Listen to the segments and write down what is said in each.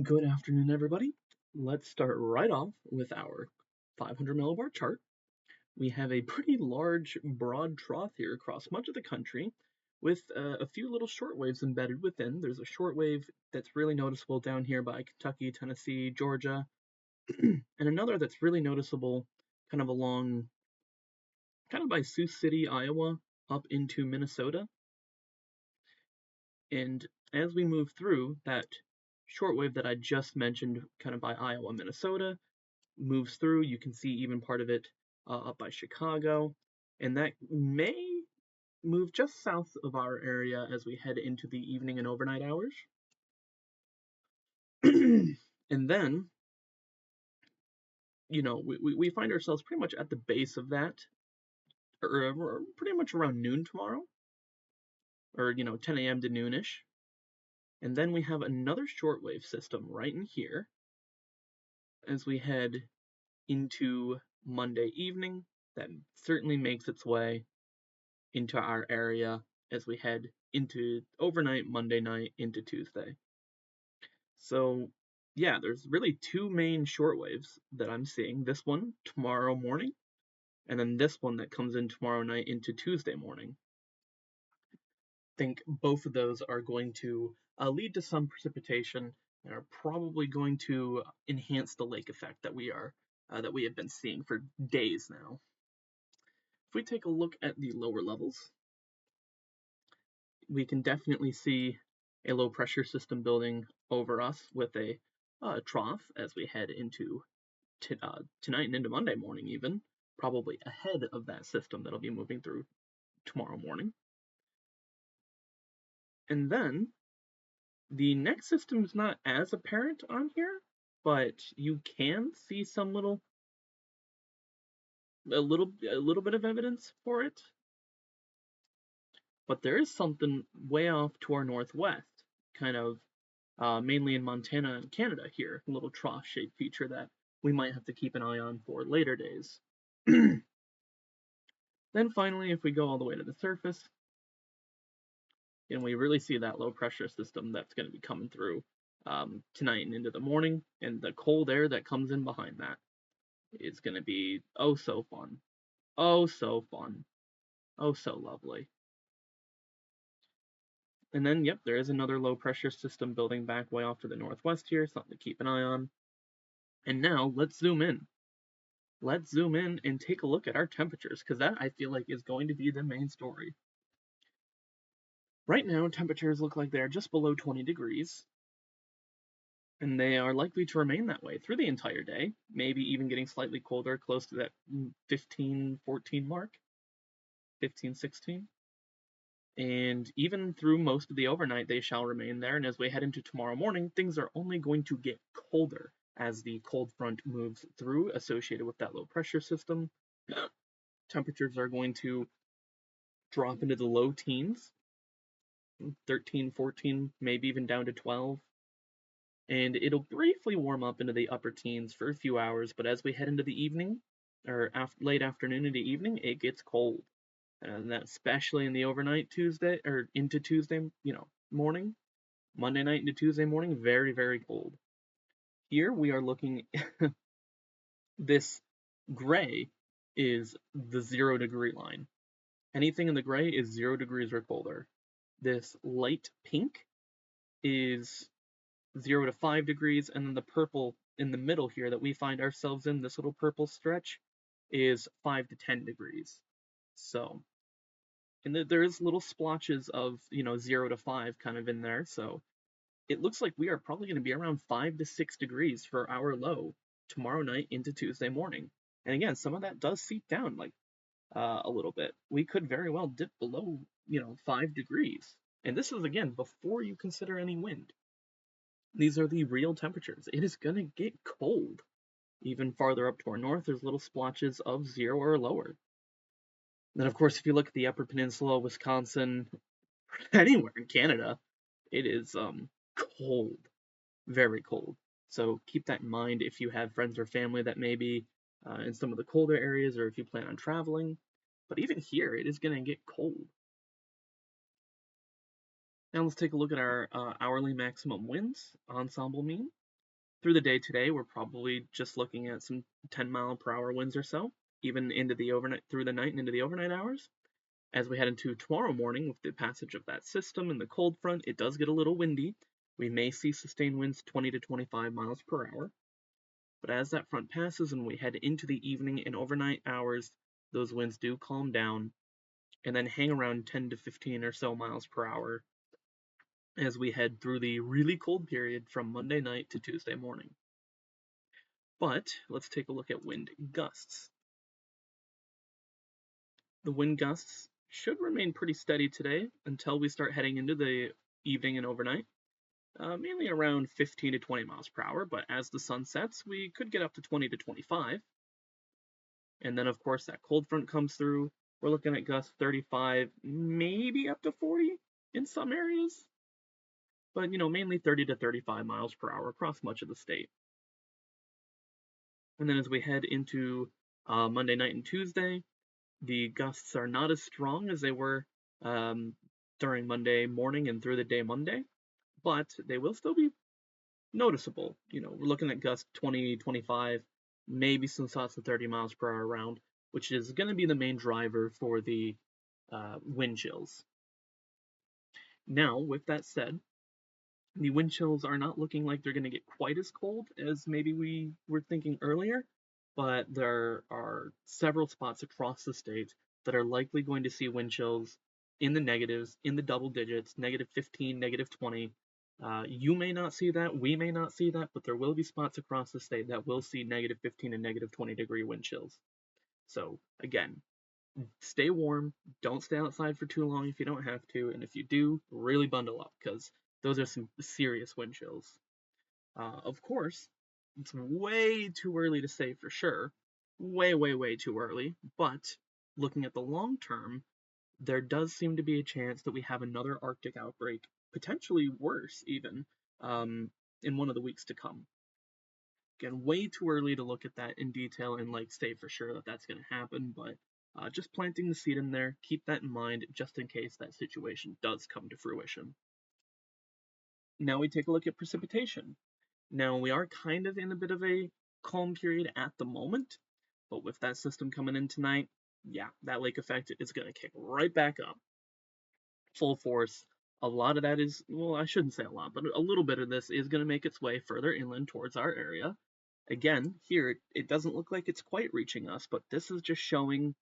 Good afternoon, everybody. Let's start right off with our 500 millibar chart. We have a pretty large, broad trough here across much of the country with a few little shortwaves embedded within. There's a shortwave that's really noticeable down here by Kentucky, Tennessee, Georgia, and another that's really noticeable kind of along, kind of by Sioux City, Iowa, up into Minnesota. And as we move through, that shortwave that I just mentioned, kind of by Iowa, Minnesota, moves through. You can see even part of it up by Chicago, and that may move just south of our area as we head into the evening and overnight hours. And then, we find ourselves pretty much at the base of that, or pretty much around noon tomorrow, or 10 a.m. to noonish. And then we have another shortwave system right in here as we head into Monday evening. That certainly makes its way into our area as we head into overnight Monday night into Tuesday. So, yeah, there's really two main shortwaves that I'm seeing. This one tomorrow morning, and then this one that comes in tomorrow night into Tuesday morning. I think both of those are going to lead to some precipitation and are probably going to enhance the lake effect that we have been seeing for days now. If we take a look at the lower levels, we can definitely see a low pressure system building over us with a trough as we head into tonight and into Monday morning, even probably ahead of that system that'll be moving through tomorrow morning. And then the next system is not as apparent on here, but you can see a little bit of evidence for it. But there is something way off to our northwest, kind of mainly in Montana and Canada here, a little trough-shaped feature that we might have to keep an eye on for later days. Then finally, if we go all the way to the surface, and we really see that low pressure system that's going to be coming through tonight and into the morning, and the cold air that comes in behind that is going to be oh so fun, oh so fun, oh so lovely. And then, yep, there is another low pressure system building back way off to the northwest here, something to keep an eye on. And now let's zoom in. Let's zoom in and take a look at our temperatures, because that I feel like is going to be the main story. Right now, temperatures look like they're just below 20 degrees, and they are likely to remain that way through the entire day, maybe even getting slightly colder, close to that 15, 14 mark, 15, 16. And even through most of the overnight, they shall remain there. And as we head into tomorrow morning, things are only going to get colder as the cold front moves through, associated with that low pressure system. Temperatures are going to drop into the low teens, 13, 14, maybe even down to 12. And it'll briefly warm up into the upper teens for a few hours, but as we head into the evening, or late afternoon into evening, it gets cold. And that especially in the overnight Tuesday, or into Tuesday, morning, Monday night into Tuesday morning, very, very cold. Here we are looking, this gray is the 0 degree line. Anything in the gray is 0 degrees or colder. This light pink is 0 to 5 degrees, and then the purple in the middle here that we find ourselves in, this little purple stretch, is 5 to 10 degrees. So, and there is little splotches of 0 to 5 kind of in there. So it looks like we are probably going to be around 5 to 6 degrees for our low tomorrow night into Tuesday morning. And again, some of that does seep down like a little bit. We could very well dip below 5 degrees. And this is again before you consider any wind. These are the real temperatures. It is going to get cold. Even farther up to our north, there's little splotches of 0 or lower. Then, of course, if you look at the Upper Peninsula, Wisconsin, anywhere in Canada, it is cold, very cold. So keep that in mind if you have friends or family that may be in some of the colder areas, or if you plan on traveling. But even here, it is going to get cold. Now let's take a look at our hourly maximum winds ensemble mean. Through the day today, we're probably just looking at some 10-mile-per-hour winds or so, even into the overnight, through the night and into the overnight hours. As we head into tomorrow morning with the passage of that system and the cold front, it does get a little windy. We may see sustained winds 20 to 25 miles per hour. But as that front passes and we head into the evening and overnight hours, those winds do calm down and then hang around 10 to 15 or so miles per hour as we head through the really cold period from Monday night to Tuesday morning. But let's take a look at wind gusts. The wind gusts should remain pretty steady today until we start heading into the evening and overnight, mainly around 15 to 20 miles per hour, but as the sun sets, we could get up to 20 to 25. And then, of course, that cold front comes through. We're looking at gusts 35, maybe up to 40 in some areas, but mainly 30 to 35 miles per hour across much of the state. And then as we head into Monday night and Tuesday, the gusts are not as strong as they were during Monday morning and through the day Monday, but they will still be noticeable. We're looking at gusts 20, 25, maybe some spots of 30 miles per hour around, which is going to be the main driver for the wind chills. Now, with that said, the wind chills are not looking like they're going to get quite as cold as maybe we were thinking earlier, but there are several spots across the state that are likely going to see wind chills in the negatives, in the double digits, -15, -20. You may not see that, we may not see that, but there will be spots across the state that will see -15 and -20 degree wind chills. So again, stay warm, don't stay outside for too long if you don't have to, and if you do, really bundle up, because those are some serious wind chills. Of course, it's way too early to say for sure, way too early, but looking at the long term, there does seem to be a chance that we have another Arctic outbreak, potentially worse even, in one of the weeks to come. Again, way too early to look at that in detail and say for sure that that's going to happen, but just planting the seed in there, keep that in mind just in case that situation does come to fruition. Now we take a look at precipitation. Now we are kind of in a bit of a calm period at the moment, but with that system coming in tonight, yeah, that lake effect is going to kick right back up. Full force. A lot of that is, well, I shouldn't say a lot, but a little bit of this is going to make its way further inland towards our area. Again, here, it doesn't look like it's quite reaching us, but this is just showing,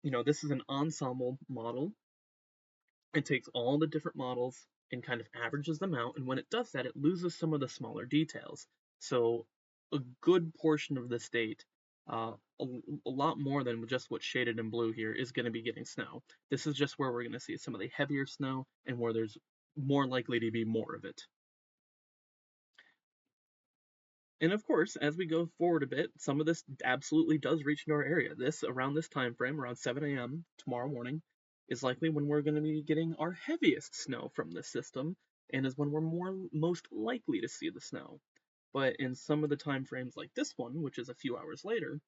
this is an ensemble model. It takes all the different models and kind of averages them out, and when it does that, it loses some of the smaller details. So a good portion of the state, a lot more than just what's shaded in blue here, is going to be getting snow. This is just where we're going to see some of the heavier snow and where there's more likely to be more of it. And of course, as we go forward a bit, some of this absolutely does reach into our area. Around this time frame, around 7 a.m. tomorrow morning, is likely when we're going to be getting our heaviest snow from this system, and is when we're most likely to see the snow. But in some of the time frames like this one, which is a few hours later,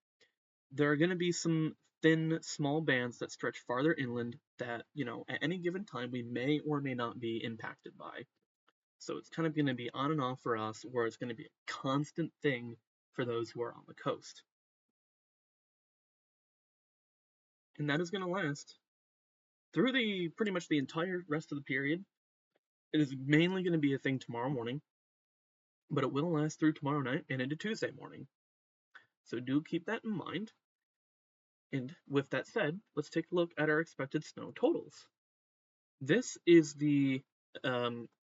there are going to be some thin, small bands that stretch farther inland that, at any given time we may or may not be impacted by. So it's kind of going to be on and off for us, where it's going to be a constant thing for those who are on the coast. And that is going to last through pretty much the entire rest of the period. It is mainly going to be a thing tomorrow morning, but it will last through tomorrow night and into Tuesday morning. So do keep that in mind. And with that said, let's take a look at our expected snow totals. This is the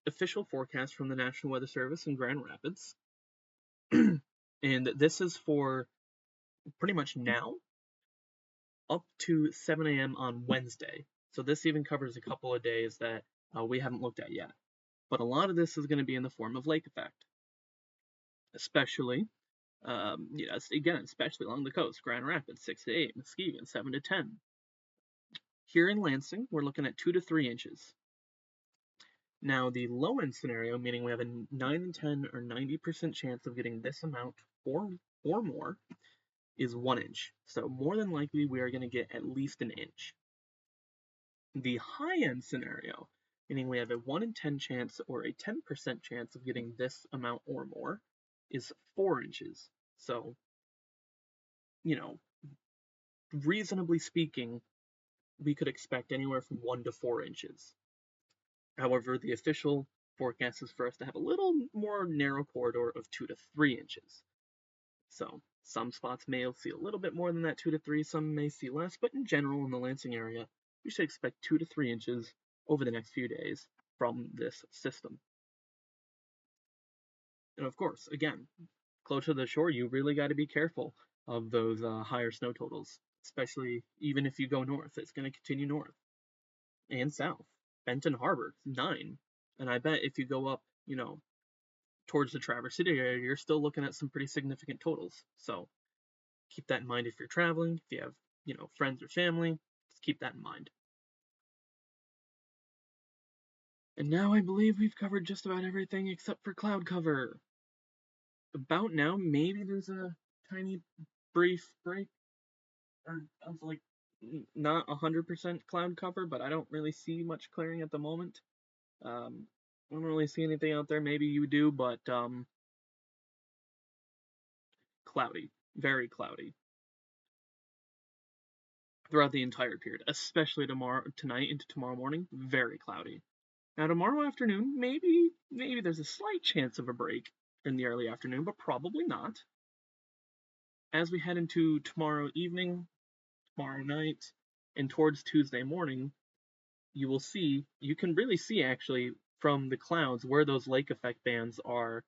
official forecast from the National Weather Service in Grand Rapids. And this is for pretty much now up to 7 a.m. on Wednesday. So this even covers a couple of days that we haven't looked at yet. But a lot of this is going to be in the form of lake effect. Especially, especially along the coast. Grand Rapids, 6 to 8. Muskegon, 7 to 10. Here in Lansing, we're looking at 2 to 3 inches. Now, the low end scenario, meaning we have a 9 and 10 or 90% chance of getting this amount or more, is 1 inch. So more than likely, we are going to get at least an inch. The high end scenario, meaning we have a 1 in 10 chance or a 10% chance of getting this amount or more, is 4 inches. So, you know, reasonably speaking, we could expect anywhere from 1 to 4 inches. However, the official forecast is for us to have a little more narrow corridor of 2 to 3 inches. So some spots may see a little bit more than that 2 to 3, some may see less, but in general in the Lansing area, we should expect 2 to 3 inches over the next few days from this system. And of course, again, closer to the shore, you really got to be careful of those higher snow totals, especially even if you go north. It's going to continue north and south. Benton Harbor, 9. And I bet if you go up, towards the Traverse City area, you're still looking at some pretty significant totals. So keep that in mind if you're traveling, if you have, friends or family, just keep that in mind. And now I believe we've covered just about everything except for cloud cover. About now, maybe there's a tiny brief break, or of like not 100% cloud cover, but I don't really see much clearing at the moment. I don't really see anything out there. Maybe you do, but cloudy, very cloudy throughout the entire period, especially tonight into tomorrow morning. Very cloudy. Now tomorrow afternoon, maybe there's a slight chance of a break in the early afternoon, but probably not. As we head into tomorrow evening, tomorrow night, and towards Tuesday morning, you can really see actually from the clouds where those lake effect bands are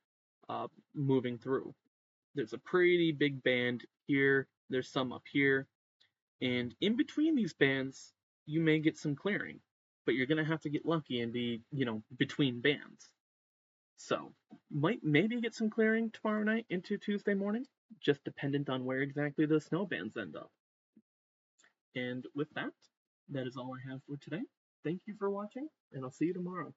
moving through. There's a pretty big band here, there's some up here, and in between these bands, you may get some clearing, but you're going to have to get lucky and be, between bands. So, might maybe get some clearing tomorrow night into Tuesday morning, just dependent on where exactly the snow bands end up. And with that, that is all I have for today. Thank you for watching, and I'll see you tomorrow.